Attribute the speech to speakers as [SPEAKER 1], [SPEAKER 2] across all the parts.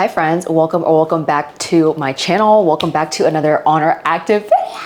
[SPEAKER 1] Hi friends, welcome back to my channel. Welcome back to another Oner Active video.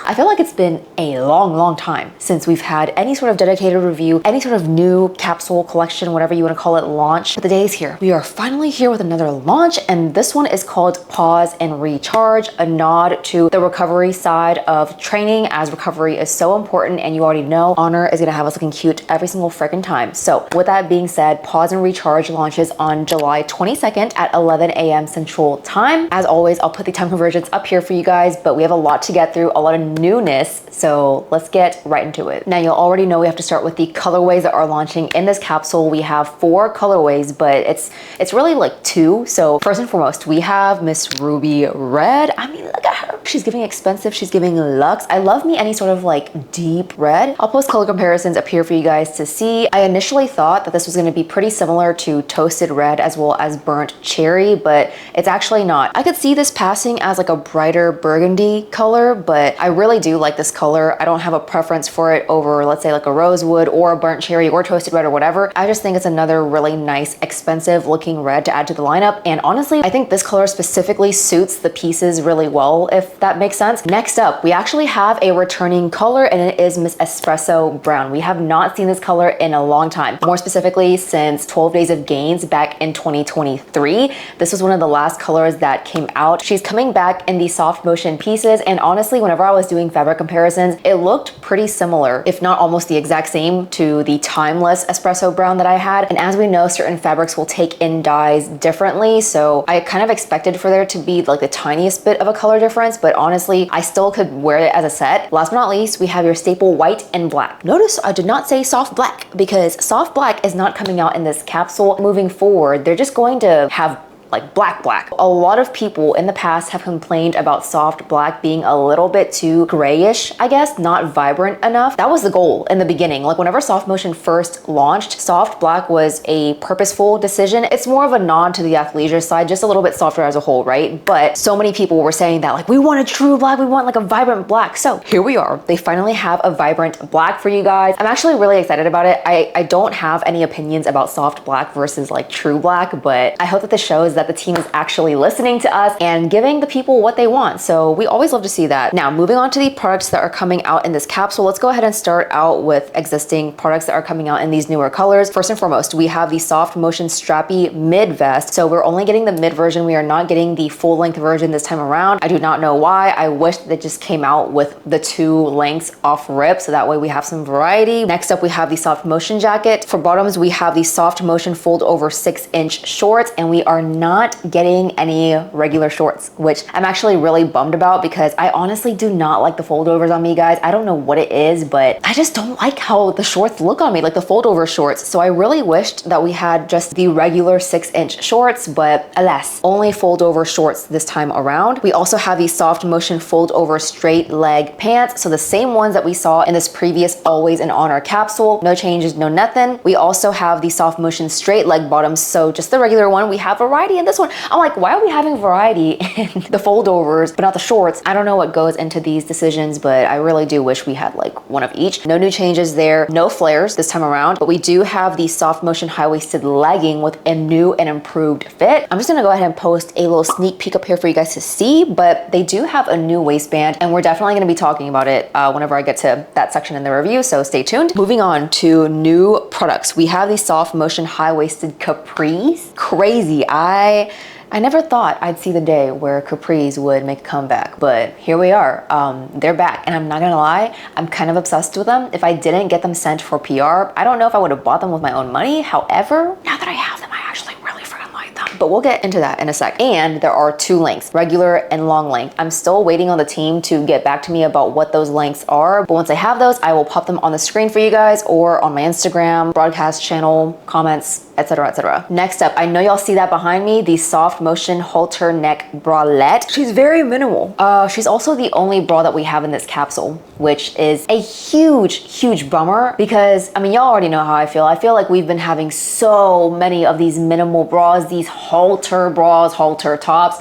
[SPEAKER 1] I feel like it's been a long time since we've had any sort of dedicated review, any sort of new capsule collection, whatever you want to call it, launch. But the day is here. We are finally here with another launch, and this one is called Pause and Recharge, a nod to the recovery side of training, as recovery is so important, and you already know Oner is gonna have us looking cute every single freaking time. So with that being said, Pause and Recharge launches on July 22nd at 11 a.m. Central Time. As always, I'll put the time conversions up here for you guys, but we have a lot to get through, a lot of newness, so let's get right into it. Now, you'll already know we have to start with the colorways that are launching in this capsule. We have 4 colorways, but it's really like 2. So first and foremost, we have Miss Ruby Red. I mean, look at her. She's giving expensive, she's giving luxe. I love me any sort of like deep red. I'll post color comparisons up here for you guys to see. I initially thought that this was going to be pretty similar to Toasted Red as well as Burnt Cherry, but it's actually not. I could see this passing as like a brighter burgundy color, but I really do like this color. I don't have a preference for it over, let's say, like a rosewood or a burnt cherry or toasted red or whatever. I just think it's another really nice, expensive looking red to add to the lineup. And honestly, I think this color specifically suits the pieces really well, if that makes sense. Next up, we actually have a returning color, and it is Miss Espresso Brown. We have not seen this color in a long time, more specifically since 12 Days of Gains back in 2023. This was one of the last colors that came out. She's coming back in the SoftMotion pieces, and honestly, whenever I was doing fabric comparisons, it looked pretty similar, if not almost the exact same, to the timeless Espresso Brown that I had. And as we know, certain fabrics will take in dyes differently, so I kind of expected for there to be like the tiniest bit of a color difference, but honestly, I still could wear it as a set. Last but not least, we have your staple white and black. Notice I did not say soft black, because soft black is not coming out in this capsule. Moving forward, they're just going to have like black. A lot of people in the past have complained about soft black being a little bit too grayish, I guess, not vibrant enough. That was the goal in the beginning. Like whenever SoftMotion first launched, soft black was a purposeful decision. It's more of a nod to the athleisure side, just a little bit softer as a whole, right? But so many people were saying that like, we want a true black, we want like a vibrant black. So here we are. They finally have a vibrant black for you guys. I'm actually really excited about it. I don't have any opinions about soft black versus like true black, but I hope that this shows that the team is actually listening to us and giving the people what they want. So we always love to see that. Now, moving on to the products that are coming out in this capsule, let's go ahead and start out with existing products that are coming out in these newer colors. First and foremost, we have the SoftMotion Strappy mid vest. So we're only getting the mid version. We are not getting the full length version this time around. I do not know why. I wish that it just came out with the 2 lengths off rip, so that way we have some variety. Next up, we have the SoftMotion jacket. For bottoms, we have the SoftMotion fold over 6-inch shorts, and we are not getting any regular shorts, which I'm actually really bummed about, because I honestly do not like the foldovers on me, guys. I don't know what it is, but I just don't like how the shorts look on me, like the foldover shorts. So I really wished that we had just the regular 6-inch shorts, but alas, only foldover shorts this time around. We also have the SoftMotion fold over straight leg pants. So the same ones that we saw in this previous Always in Oner capsule. No changes, no nothing. We also have the SoftMotion straight leg bottoms. So just the regular one. We have variety in this one. I'm like, why are we having variety in the foldovers, but not the shorts? I don't know what goes into these decisions, but I really do wish we had like one of each. No new changes there, no flares this time around, but we do have the SoftMotion high-waisted legging with a new and improved fit. I'm just gonna go ahead and post a little sneak peek up here for you guys to see, but they do have a new waistband, and we're definitely gonna be talking about it whenever I get to that section in the review, so stay tuned. Moving on to new products, we have the SoftMotion high-waisted capris. Crazy. I never thought I'd see the day where capris would make a comeback, but here we are. They're back, and I'm not gonna lie, I'm kind of obsessed with them. If I didn't get them sent for PR, I don't know if I would have bought them with my own money. However, now that I have them, I actually really freaking like them. But we'll get into that in a sec. And there are 2 lengths, regular and long length. I'm still waiting on the team to get back to me about what those lengths are, but once I have those, I will pop them on the screen for you guys, or on my Instagram, broadcast channel, comments, etc, etc. Next up, I know y'all see that behind me, the SoftMotion halter neck bralette. She's very minimal. She's also the only bra that we have in this capsule, which is a huge bummer, because I mean, y'all already know how I feel. I feel like we've been having so many of these minimal bras, these halter bras, halter tops,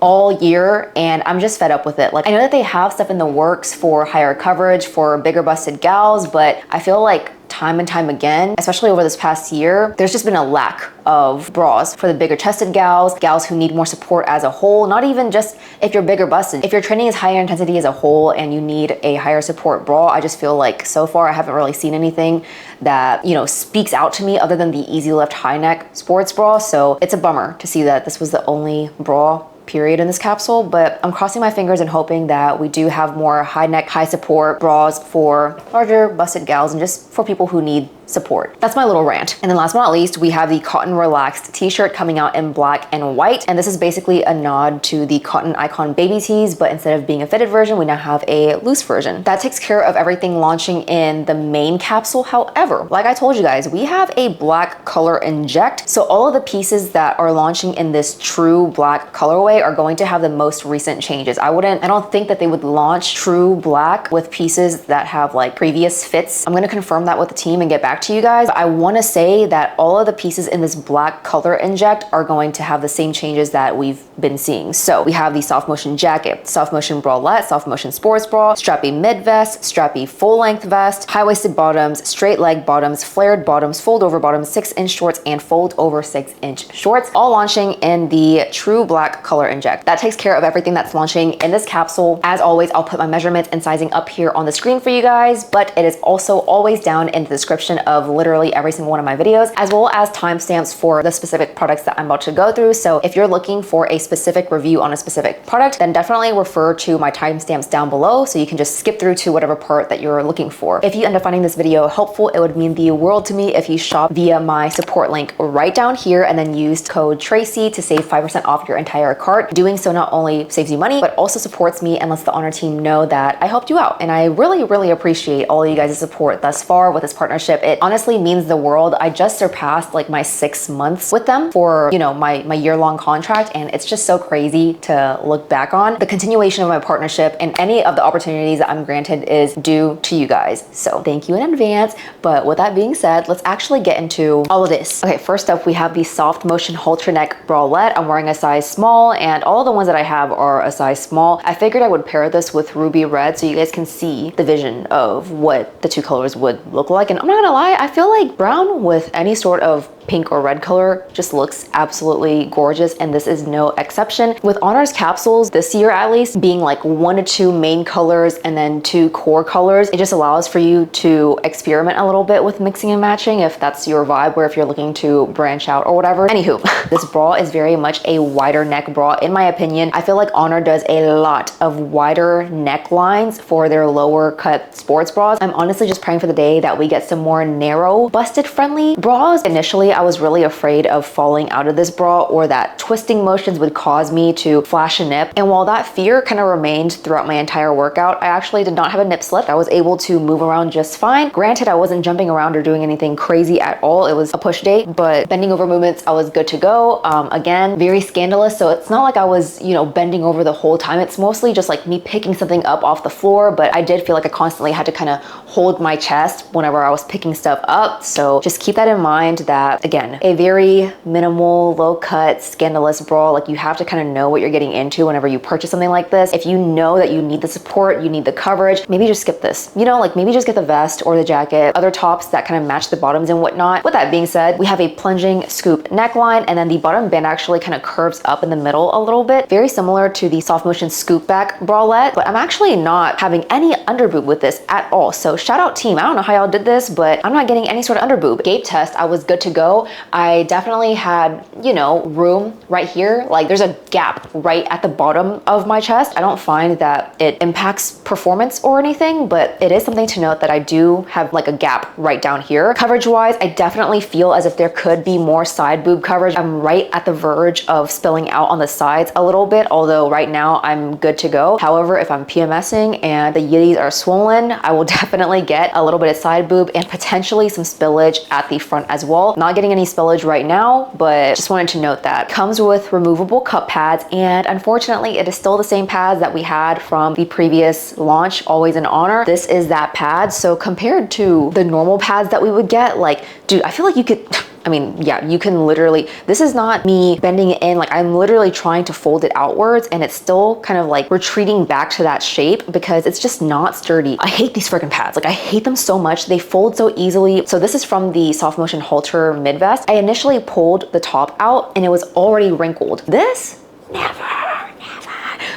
[SPEAKER 1] all year, and I'm just fed up with it. Like, I know that they have stuff in the works for higher coverage for bigger busted gals, but I feel like time and time again, especially over this past year, there's just been a lack of bras for the bigger chested gals who need more support as a whole, not even just if you're bigger busted. If your training is higher intensity as a whole and you need a higher support bra, I just feel like so far I haven't really seen anything that, you know, speaks out to me other than the Easy Lift high neck sports bra. So it's a bummer to see that this was the only bra period in this capsule, but I'm crossing my fingers and hoping that we do have more high neck, high support bras for larger busted gals and just for people who need support. That's my little rant. And then last but not least, we have the Cotton Relaxed t-shirt coming out in black and white. And this is basically a nod to the Cotton Icon baby tees, but instead of being a fitted version, we now have a loose version. That takes care of everything launching in the main capsule. However, like I told you guys, we have a black color inject. So all of the pieces that are launching in this true black colorway are going to have the most recent changes. I don't think that they would launch true black with pieces that have like previous fits. I'm gonna confirm that with the team and get back to you guys. I want to say that all of the pieces in this black color inject are going to have the same changes that we've been seeing. So we have the SoftMotion jacket, SoftMotion bralette, SoftMotion sports bra, strappy mid vest, strappy full length vest, high-waisted bottoms, straight leg bottoms, flared bottoms, fold over bottoms, 6-inch shorts, and fold over 6-inch shorts, all launching in the true black color inject. That takes care of everything that's launching in this capsule. As always, I'll put my measurements and sizing up here on the screen for you guys, but it is also always down in the description of literally every single one of my videos, as well as timestamps for the specific products that I'm about to go through. So if you're looking for a specific review on a specific product, then definitely refer to my timestamps down below so you can just skip through to whatever part that you're looking for. If you end up finding this video helpful, it would mean the world to me if you shop via my support link right down here and then used code Tracy to save 5% off your entire cart. Doing so not only saves you money, but also supports me and lets the Oner team know that I helped you out. And I really, really appreciate all of you guys' support thus far with this partnership. It honestly means the world. I just surpassed like my 6 months with them for, you know, my year-long contract, and it's just so crazy to look back on. The continuation of my partnership and any of the opportunities that I'm granted is due to you guys. So thank you in advance. But with that being said, let's actually get into all of this. Okay, first up, we have the SoftMotion halter neck bralette. I'm wearing a size small, and all of the ones that I have are a size small. I figured I would pair this with ruby red so you guys can see the vision of what the two colors would look like. And I'm not gonna lie, I feel like brown with any sort of pink or red color just looks absolutely gorgeous, and this is no exception. With Oner's capsules this year, at least, being like 1 to 2 main colors and then 2 core colors, it just allows for you to experiment a little bit with mixing and matching if that's your vibe, or if you're looking to branch out or whatever. Anywho, this bra is very much a wider neck bra in my opinion. I feel like Oner does a lot of wider necklines for their lower cut sports bras. I'm honestly just praying for the day that we get some more narrow busted friendly bras. Initially, I was really afraid of falling out of this bra or that twisting motions would cause me to flash a nip. And while that fear kind of remained throughout my entire workout, I actually did not have a nip slip. I was able to move around just fine. Granted, I wasn't jumping around or doing anything crazy at all. It was a push day, but bending over movements, I was good to go. Again, very scandalous. So it's not like I was, you know, bending over the whole time. It's mostly just like me picking something up off the floor, but I did feel like I constantly had to kind of hold my chest whenever I was picking stuff up. So just keep that in mind that, again, a very minimal, low cut, scandalous bra. Like, you have to kind of know what you're getting into whenever you purchase something like this. If you know that you need the support, you need the coverage, maybe just skip this. You know, like maybe just get the vest or the jacket, other tops that kind of match the bottoms and whatnot. With that being said, we have a plunging scoop neckline, and then the bottom band actually kind of curves up in the middle a little bit, very similar to the SoftMotion scoop back bralette, but I'm actually not having any underboob with this at all. So shout out team. I don't know how y'all did this, but I'm not getting any sort of underboob. Gape test, I was good to go. I definitely had, you know, room right here. Like, there's a gap right at the bottom of my chest. I don't find that it impacts performance or anything, but it is something to note that I do have like a gap right down here. Coverage wise, I definitely feel as if there could be more side boob coverage. I'm right at the verge of spilling out on the sides a little bit, although right now I'm good to go. However, if I'm PMSing and the yitties are swollen, I will definitely get a little bit of side boob and potentially some spillage at the front as well. Not getting any spillage right now, but just wanted to note that. Comes with removable cup pads, and unfortunately it is still the same pads that we had from the previous launch, Always in Oner. This is that pad. So compared to the normal pads that we would get, like, dude, I feel like you could I mean, yeah, you can literally, this is not me bending it in, like I'm literally trying to fold it outwards and it's still kind of like retreating back to that shape because it's just not sturdy. I hate these freaking pads. Like I hate them so much. They fold so easily. So this is from the SoftMotion Halter mid vest. I initially pulled the top out and it was already wrinkled. This, never.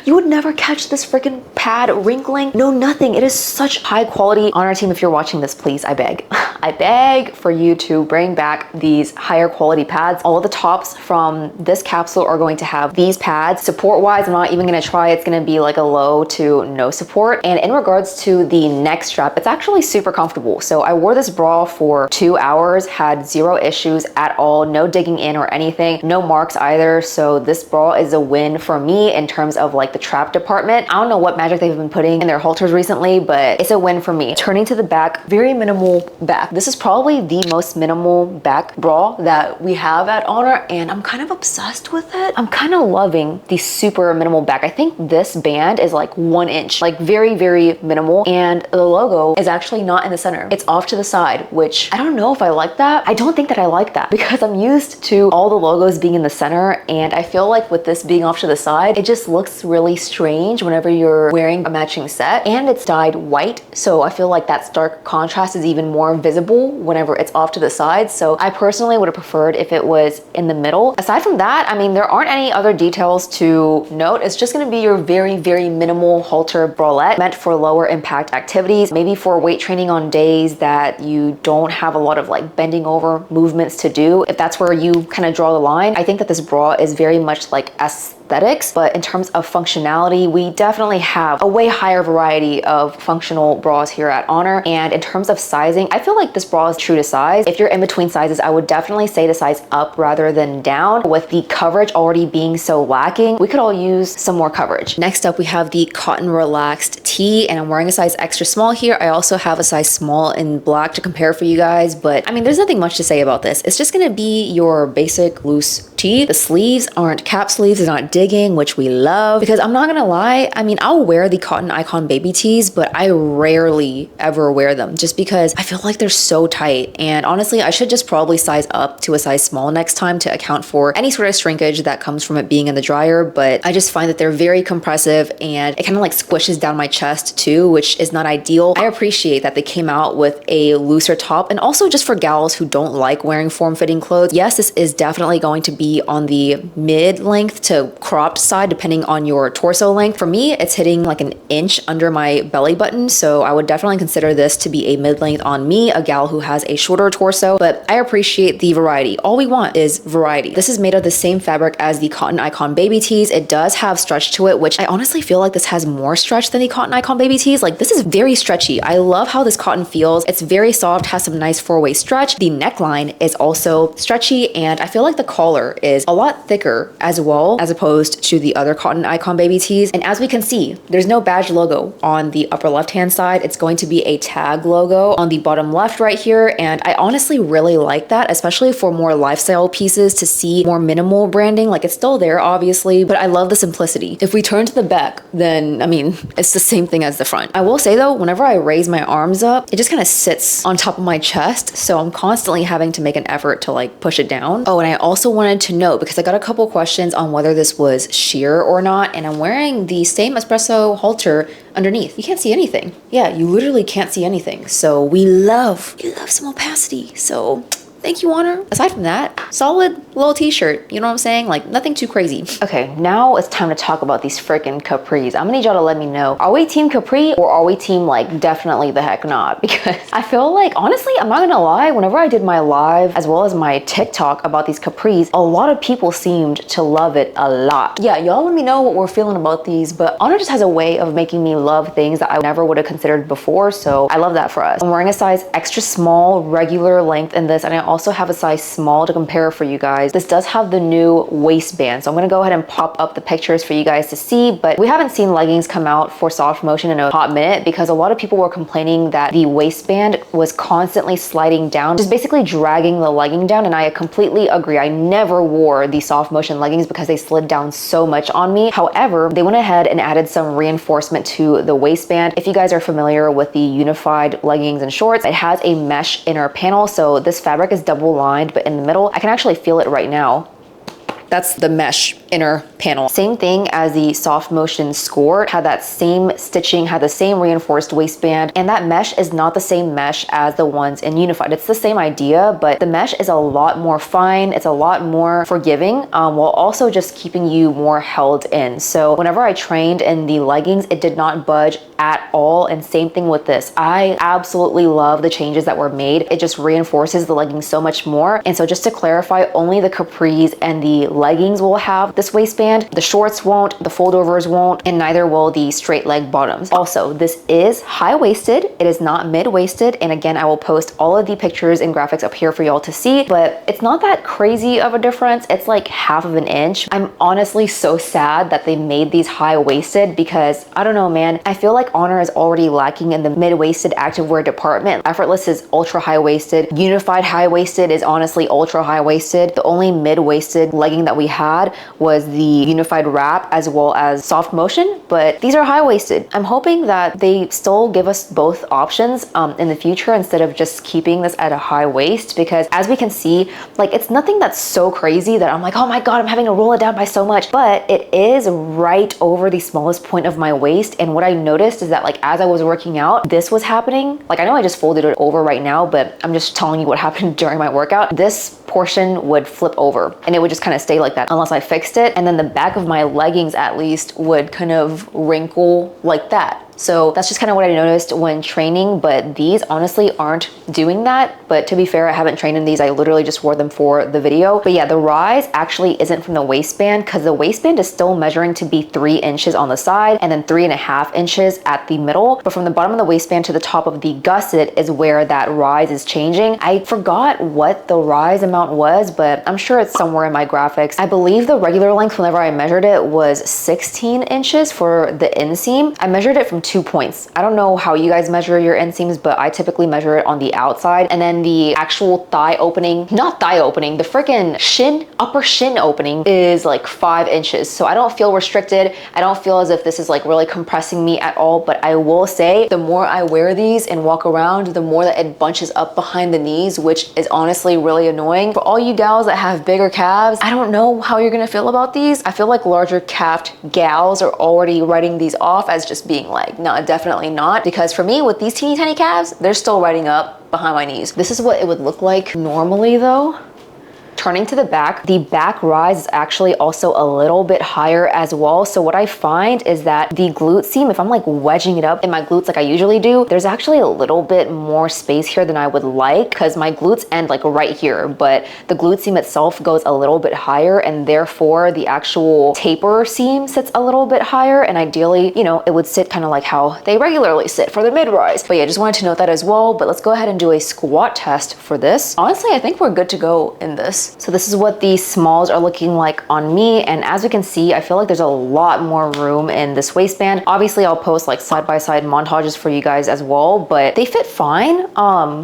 [SPEAKER 1] You would never catch this freaking pad wrinkling. No, nothing. It is such high quality. Oner team, if you're watching this, please, I beg. I beg for you to bring back these higher quality pads. All of the tops from this capsule are going to have these pads. Support wise, I'm not even gonna try. It's gonna be like a low to no support. And in regards to the neck strap, it's actually super comfortable. So I wore this bra for 2 hours, had zero issues at all, no digging in or anything, no marks either. So this bra is a win for me in terms of like the trap department. I don't know what magic they've been putting in their halters recently, but it's a win for me. Turning to the back, very minimal back. This is probably the most minimal back bra that we have at Oner, and I'm kind of obsessed with it. I'm kind of loving the super minimal back. I think this band is like 1 inch, like very, very minimal. And the logo is actually not in the center. It's off to the side, which I don't know if I like that. I don't think that I like that because I'm used to all the logos being in the center. And I feel like with this being off to the side, it just looks really strange whenever you're wearing a matching set, and it's dyed white. So I feel like that stark contrast is even more visible whenever it's off to the side. So I personally would have preferred if it was in the middle. Aside from that, I mean, there aren't any other details to note. It's just gonna be your very, very minimal halter bralette meant for lower impact activities, maybe for weight training on days that you don't have a lot of like bending over movements to do. If that's where you kind of draw the line, I think that this bra is very much like aesthetics, but in terms of functionality, we definitely have a way higher variety of functional bras here at Oner. And in terms of sizing, I feel like this bra is true to size. If you're in between sizes, I would definitely say to size up rather than down. With the coverage already being so lacking, we could all use some more coverage. Next up, we have the cotton relaxed tee, and I'm wearing a size extra small here. I also have a size small in black to compare for you guys, but I mean, there's nothing much to say about this. It's just gonna be your basic loose tee. The sleeves aren't cap sleeves, they're not digging, which we love, because I'm not gonna lie, I mean, I'll wear the Cotton Icon baby tees, but I rarely ever wear them just because I feel like they're so tight. And honestly, I should just probably size up to a size small next time to account for any sort of shrinkage that comes from it being in the dryer. But I just find that they're very compressive and it kind of like squishes down my chest too, which is not ideal. I appreciate that they came out with a looser top, and also just for gals who don't like wearing form-fitting clothes, yes, this is definitely going to be on the mid length to cropped side depending on your torso length. For me, it's hitting like an inch under my belly button, so I would definitely consider this to be a mid-length on me, a gal who has a shorter torso. But I appreciate the variety. All we want is variety. This is made of the same fabric as the Cotton Icon baby tees. It does have stretch to it, which I honestly feel like this has more stretch than the Cotton Icon baby tees. Like, this is very stretchy. I love how this cotton feels. It's very soft, has some nice four-way stretch. The neckline is also stretchy, and I feel like the collar is a lot thicker as well, as opposed to the other Cotton Icon baby tees. And as we can see, there's no badge logo on the upper left-hand side. It's going to be a tag logo on the bottom left right here. And I honestly really like that, especially for more lifestyle pieces, to see more minimal branding. Like, it's still there, obviously, but I love the simplicity. If we turn to the back, then, I mean, it's the same thing as the front. I will say though, whenever I raise my arms up, it just kind of sits on top of my chest. So I'm constantly having to make an effort to like push it down. Oh, and I also wanted to note, because I got a couple questions on whether this was sheer or not, and I'm wearing the same Espresso halter underneath. You can't see anything. Yeah, you literally can't see anything. So we love some opacity. So thank you, Oner. Aside from that, solid little t-shirt. You know what I'm saying? Like, nothing too crazy. Okay, now it's time to talk about these freaking capris. I'm gonna need y'all to let me know. Are we team capri or are we team like definitely the heck not? Because I feel like, honestly, I'm not gonna lie, whenever I did my live as well as my TikTok about these capris, a lot of people seemed to love it a lot. Yeah, y'all let me know what we're feeling about these, but Oner just has a way of making me love things that I never would have considered before, so I love that for us. I'm wearing a size extra small, regular length in this, and I also have a size small to compare for you guys. guys, this does have the new waistband. So I'm gonna go ahead and pop up the pictures for you guys to see, but we haven't seen leggings come out for SoftMotion in a hot minute because a lot of people were complaining that the waistband was constantly sliding down, just basically dragging the legging down, and I completely agree. I never wore the SoftMotion leggings because they slid down so much on me. However, they went ahead and added some reinforcement to the waistband. If you guys are familiar with the unified leggings and shorts, it has a mesh inner panel, so this fabric is double lined, but in the middle, I can actually feel it right now. That's the mesh inner panel. Same thing as the SoftMotion Score, had that same stitching, had the same reinforced waistband, and that mesh is not the same mesh as the ones in Unified. It's the same idea, but the mesh is a lot more fine, it's a lot more forgiving, while also just keeping you more held in. So whenever I trained in the leggings, it did not budge at all, and same thing with this. I absolutely love the changes that were made. It just reinforces the leggings so much more. And so just to clarify, only the capris and the leggings will have this waistband. The shorts won't, the foldovers won't, and neither will the straight leg bottoms. Also, this is high-waisted. It is not mid-waisted. And again, I will post all of the pictures and graphics up here for y'all to see, but it's not that crazy of a difference. It's like half of an inch. I'm honestly so sad that they made these high-waisted because I don't know, man. I feel like Oner is already lacking in the mid-waisted activewear department. Effortless is ultra high-waisted. Unified high-waisted is honestly ultra high-waisted. The only mid-waisted legging that we had was the Unified Wrap as well as SoftMotion, but these are high-waisted. I'm hoping that they still give us both options in the future instead of just keeping this at a high waist, because as we can see, like, it's nothing that's so crazy that I'm like, oh my God, I'm having to roll it down by so much, but it is right over the smallest point of my waist. And what I noticed is that, like, as I was working out, this was happening. Like, I know I just folded it over right now, but I'm just telling you what happened during my workout. This portion would flip over and it would just kind of stay like that unless I fixed it. And then the back of my leggings at least would kind of wrinkle like that. So that's just kind of what I noticed when training, but these honestly aren't doing that. But to be fair, I haven't trained in these. I literally just wore them for the video. But yeah, the rise actually isn't from the waistband because the waistband is still measuring to be 3 inches on the side and then 3.5 inches at the middle. But from the bottom of the waistband to the top of the gusset is where that rise is changing. I forgot what the rise amount was, but I'm sure it's somewhere in my graphics. I believe the regular length whenever I measured it was 16 inches for the inseam. I measured it from 2 points. I don't know how you guys measure your inseams, but I typically measure it on the outside, and then the actual thigh opening, not thigh opening, the freaking shin, upper shin opening is like 5 inches. So I don't feel restricted. I don't feel as if this is like really compressing me at all, but I will say the more I wear these and walk around, the more that it bunches up behind the knees, which is honestly really annoying. For all you gals that have bigger calves, I don't know how you're gonna feel about these. I feel like larger calved gals are already writing these off as just being like, no, definitely not. Because for me, with these teeny tiny calves, they're still riding up behind my knees. This is what it would look like normally though. Turning to the back rise is actually also a little bit higher as well. So what I find is that the glute seam, if I'm like wedging it up in my glutes like I usually do, there's actually a little bit more space here than I would like because my glutes end like right here, but the glute seam itself goes a little bit higher and therefore the actual taper seam sits a little bit higher, and ideally, you know, it would sit kind of like how they regularly sit for the mid-rise. But yeah, just wanted to note that as well. But let's go ahead and do a squat test for this. Honestly, I think we're good to go in this. So this is what the smalls are looking like on me. And as you can see, I feel like there's a lot more room in this waistband. Obviously, I'll post like side-by-side montages for you guys as well, but they fit fine.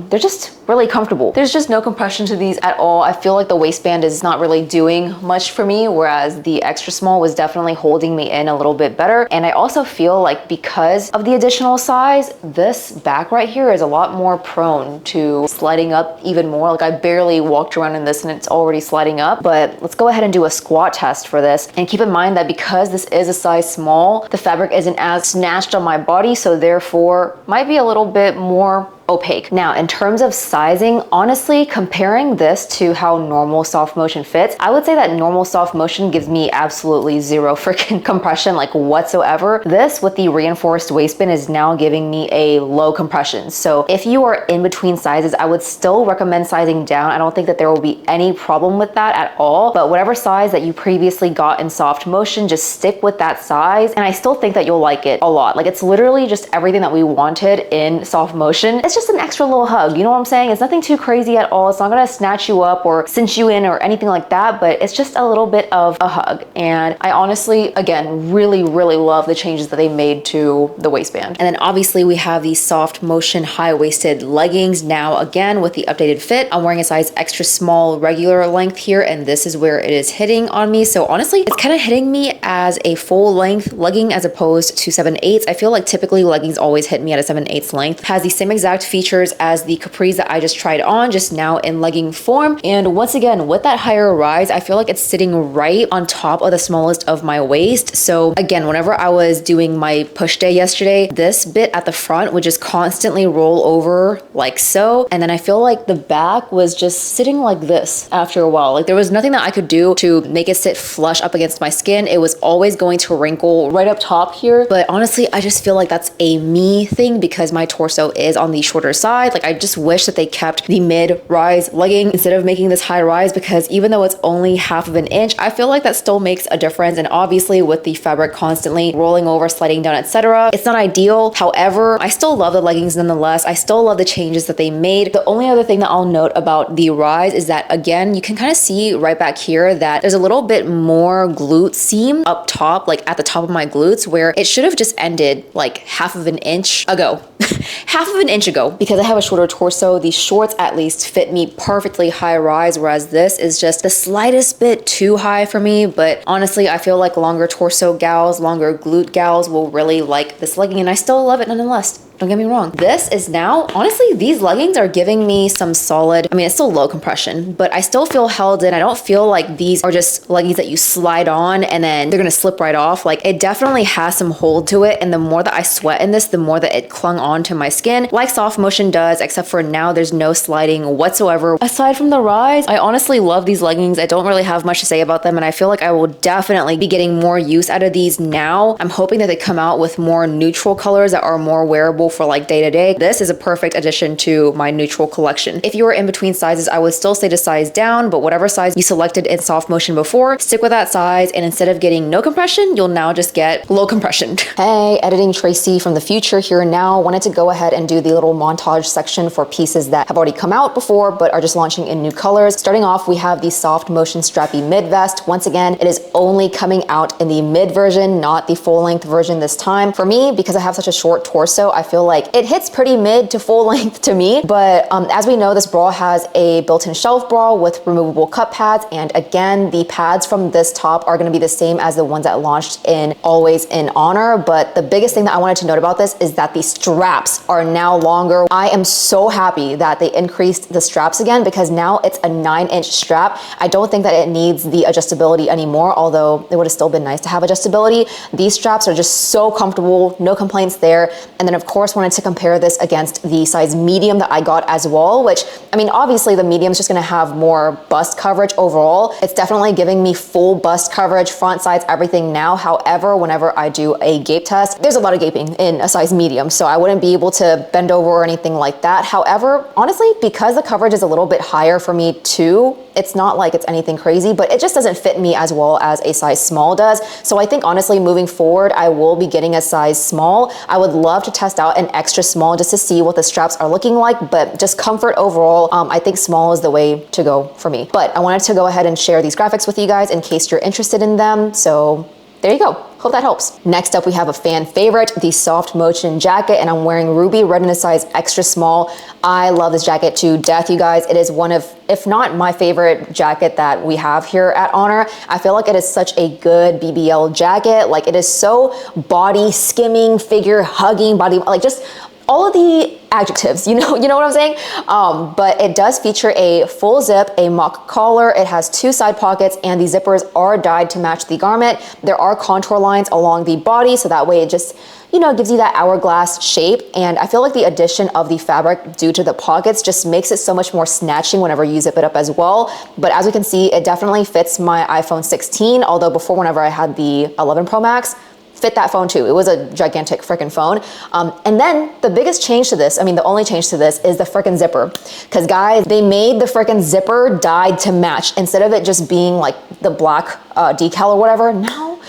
[SPEAKER 1] They're just really comfortable. There's just no compression to these at all. I feel like the waistband is not really doing much for me, whereas the extra small was definitely holding me in a little bit better. And I also feel like because of the additional size, this back right here is a lot more prone to sliding up even more. Like, I barely walked around in this and it's already sliding up. But let's go ahead and do a squat test for this. And keep in mind that because this is a size small, the fabric isn't as snatched on my body, so therefore might be a little bit more opaque. Now, in terms of sizing, honestly, comparing this to how normal SoftMotion fits, I would say that normal SoftMotion gives me absolutely zero freaking compression, like whatsoever. This with the reinforced waistband is now giving me a low compression. So if you are in between sizes, I would still recommend sizing down. I don't think that there will be any problem with that at all, but whatever size that you previously got in SoftMotion, just stick with that size. And I still think that you'll like it a lot. Like, it's literally just everything that we wanted in SoftMotion. It's it's just an extra little hug. You know what I'm saying? It's nothing too crazy at all. It's not gonna snatch you up or cinch you in or anything like that, but it's just a little bit of a hug. And I honestly, again, really love the changes that they made to the waistband. And then obviously we have these SoftMotion high-waisted leggings now again with the updated fit. I'm wearing a size extra small regular length here, and this is where it is hitting on me. So honestly, it's kind of hitting me as a full length legging as opposed to 7/8. I feel like typically leggings always hit me at a 7/8 length. Has the same exact features as the capris that I just tried on, just now in legging form. And once again, with that higher rise, I feel like it's sitting right on top of the smallest of my waist. So again, whenever I was doing my push day yesterday, this bit at the front would just constantly roll over like so. And then I feel like the back was just sitting like this after a while. Like there was nothing that I could do to make it sit flush up against my skin. It was always going to wrinkle right up top here. But honestly, I just feel like that's a me thing because my torso is on the shorter side. Like I just wish that they kept the mid-rise legging instead of making this high rise, because even though it's only half of an inch, I feel like that still makes a difference. And obviously with the fabric constantly rolling over, sliding down, etc., it's not ideal. However, I still love the leggings nonetheless. I still love the changes that they made. The only other thing that I'll note about the rise is that, again, you can kind of see right back here that there's a little bit more glute seam up top, like at the top of my glutes, where it should have just ended like half of an inch ago. Half of an inch ago. Because I have a shorter torso, these shorts at least fit me perfectly high rise, whereas this is just the slightest bit too high for me. But honestly, I feel like longer torso gals, longer glute gals will really like this legging, and I still love it nonetheless. Don't get me wrong. This is now, honestly, these leggings are giving me some solid, I mean, it's still low compression, but I still feel held in. I don't feel like these are just leggings that you slide on and then they're gonna slip right off. Like it definitely has some hold to it. And the more that I sweat in this, the more that it clung on to my skin, like SoftMotion does, except for now there's no sliding whatsoever. Aside from the rise, I honestly love these leggings. I don't really have much to say about them, and I feel like I will definitely be getting more use out of these now. I'm hoping that they come out with more neutral colors that are more wearable for like day to day. This is a perfect addition to my neutral collection. If you are in between sizes, I would still say to size down, but whatever size you selected in SoftMotion before, stick with that size, and instead of getting no compression, you'll now just get low compression. Hey, editing Tracy from the future here now. Wanted to go ahead and do the little montage section for pieces that have already come out before but are just launching in new colors. Starting off, we have the SoftMotion Strappy mid vest. Once again, it is only coming out in the mid version, not the full length version this time. For me, because I have such a short torso, I feel like it hits pretty mid to full length to me. But as we know, this bra has a built-in shelf bra with removable cup pads. And again, the pads from this top are gonna be the same as the ones that launched in Always in Honor. But the biggest thing that I wanted to note about this is that the straps are now longer. I am so happy that they increased the straps again, because now it's a 9-inch strap. I don't think that it needs the adjustability anymore, although it would have still been nice to have adjustability. These straps are just so comfortable, no complaints there. And then of course, wanted to compare this against the size medium that I got as well, which, I mean, obviously the medium is just gonna have more bust coverage overall. It's definitely giving me full bust coverage, front, sides, everything now. However, whenever I do a gape test, there's a lot of gaping in a size medium, so I wouldn't be able to bend over or anything like that. However, honestly, because the coverage is a little bit higher for me too, it's not like it's anything crazy, but it just doesn't fit me as well as a size small does. So I think honestly, moving forward, I will be getting a size small. I would love to test out an extra small just to see what the straps are looking like, but just comfort overall, I think small is the way to go for me. But I wanted to go ahead and share these graphics with you guys in case you're interested in them. So there you go. Hope that helps. Next up, we have a fan favorite, the SoftMotion jacket, and I'm wearing ruby red in a size extra small. I love this jacket to death, you guys. It is one of, if not my favorite jacket that we have here at Oner. I feel like it is such a good BBL jacket. Like it is so body skimming, figure hugging, body, like just all of the adjectives, you know what I'm saying? But it does feature a full zip, a mock collar. It has 2 side pockets, and the zippers are dyed to match the garment. There are contour lines along the body, so that way it just, gives you that hourglass shape. And I feel like the addition of the fabric due to the pockets just makes it so much more snatching whenever you zip it up as well. But as we can see, it definitely fits my iPhone 16, although before, whenever I had the 11 Pro Max, fit that phone too. It was a gigantic freaking phone. And then the biggest change to this, I mean, the only change to this is the freaking zipper. Because guys, they made the freaking zipper dyed to match. Instead of it just being like the black decal or whatever, now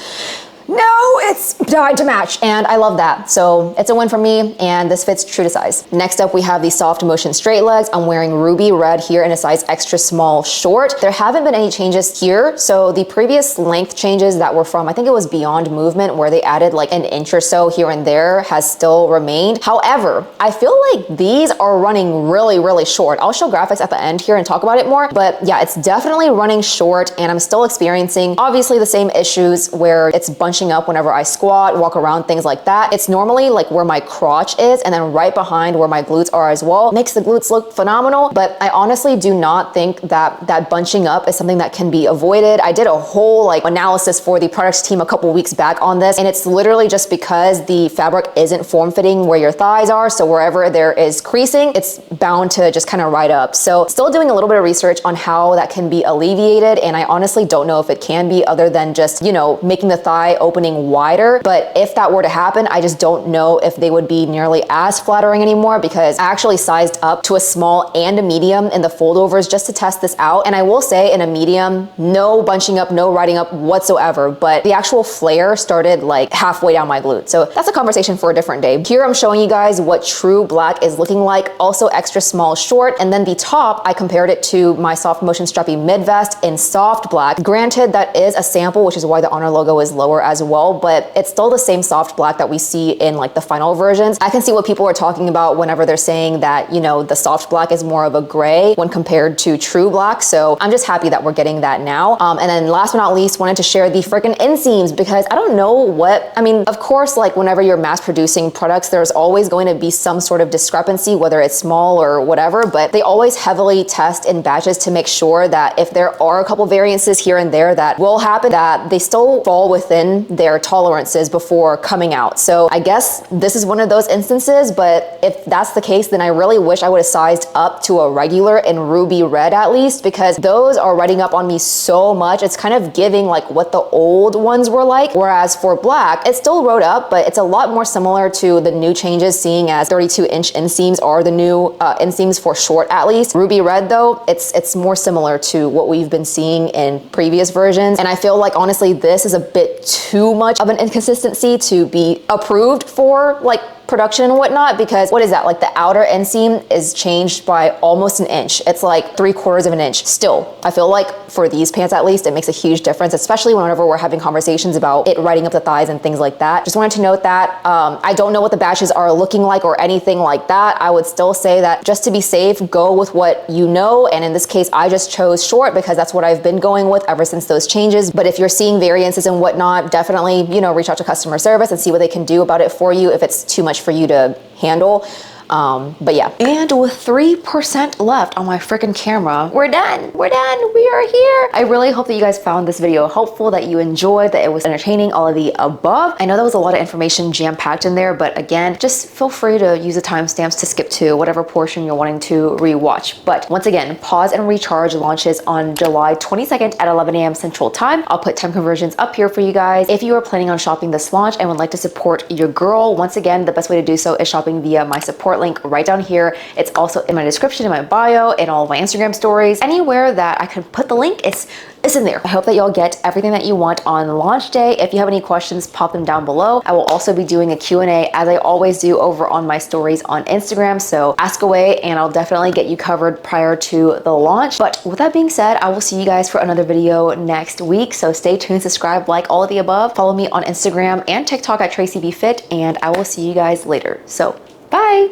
[SPEAKER 1] No, it's dyed to match, and I love that. So it's a win for me, and this fits true to size. Next up, we have the SoftMotion straight legs. I'm wearing ruby red here in a size extra small short. There haven't been any changes here. So the previous length changes that were from, I think it was Beyond Movement, where they added like an inch or so here and there, has still remained. However, I feel like these are running really, really short. I'll show graphics at the end here and talk about it more, but yeah, it's definitely running short, and I'm still experiencing obviously the same issues where it's bunching up whenever I squat, walk around, things like that. It's normally like where my crotch is and then right behind where my glutes are as well. Makes the glutes look phenomenal, but I honestly do not think that that bunching up is something that can be avoided. I did a whole like analysis for the products team a couple weeks back on this, and it's literally just because the fabric isn't form-fitting where your thighs are, so wherever there is creasing, it's bound to just kind of ride up. So still doing a little bit of research on how that can be alleviated, and I honestly don't know if it can be, other than just, you know, making the thigh opening wider. But if that were to happen, I just don't know if they would be nearly as flattering anymore, because I actually sized up to a small and a medium in the foldovers just to test this out. And I will say, in a medium, no bunching up, no riding up whatsoever, but the actual flare started like halfway down my glute. So that's a conversation for a different day. Here I'm showing you guys what true black is looking like, also extra small short. And then the top, I compared it to my SoftMotion Strappy mid vest in soft black. Granted, that is a sample, which is why the Oner logo is lower as well, but it's still the same soft black that we see in like the final versions. I can see what people are talking about whenever they're saying that, you know, the soft black is more of a gray when compared to true black. So I'm just happy that we're getting that now. And then last but not least, wanted to share the freaking inseams, because I don't know what, I mean, of course, like whenever you're mass producing products, there's always going to be some sort of discrepancy, whether it's small or whatever, but they always heavily test in batches to make sure that if there are a couple variances here and there that will happen, that they still fall within their tolerances before coming out. So I guess this is one of those instances, but if that's the case, then I really wish I would have sized up to a regular in ruby red at least, because those are riding up on me so much. It's kind of giving like what the old ones were like, whereas for black, it still rode up, but it's a lot more similar to the new changes, seeing as 32-inch inseams are the new inseams for short at least. Ruby red though, it's more similar to what we've been seeing in previous versions, and I feel like honestly this is a bit too much of an inconsistency to be approved for like production and whatnot, because what is that, like the outer inseam is changed by almost an inch. It's like 3/4 of an inch. Still, I feel like for these pants at least, it makes a huge difference, especially whenever we're having conversations about it riding up the thighs and things like that. Just wanted to note that. I don't know what the batches are looking like or anything like that. I would still say that just to be safe, go with what you know, and in this case I just chose short because that's what I've been going with ever since those changes. But if you're seeing variances and whatnot, definitely, you know, reach out to customer service and see what they can do about it for you if it's too much for you to handle. But yeah, and with 3% left on my freaking camera, we're done. We are here. I really hope that you guys found this video helpful, that you enjoyed, that it was entertaining, all of the above. I know there was a lot of information jam-packed in there, but again, just feel free to use the timestamps to skip to whatever portion you're wanting to rewatch. But once again, Pause and Recharge launches on July 22nd at 11 a.m. Central Time. I'll put time conversions up here for you guys. If you are planning on shopping this launch and would like to support your girl, once again, the best way to do so is shopping via my support link right down here. It's also in my description, in my bio, in all of my Instagram stories. Anywhere that I can put the link, it's in there. I hope that y'all get everything that you want on launch day. If you have any questions, pop them down below. I will also be doing a Q&A as I always do over on my stories on Instagram. So ask away and I'll definitely get you covered prior to the launch. But with that being said, I will see you guys for another video next week. So stay tuned, subscribe, like, all of the above. Follow me on Instagram and TikTok at Tracy Be Fit, and I will see you guys later. So bye.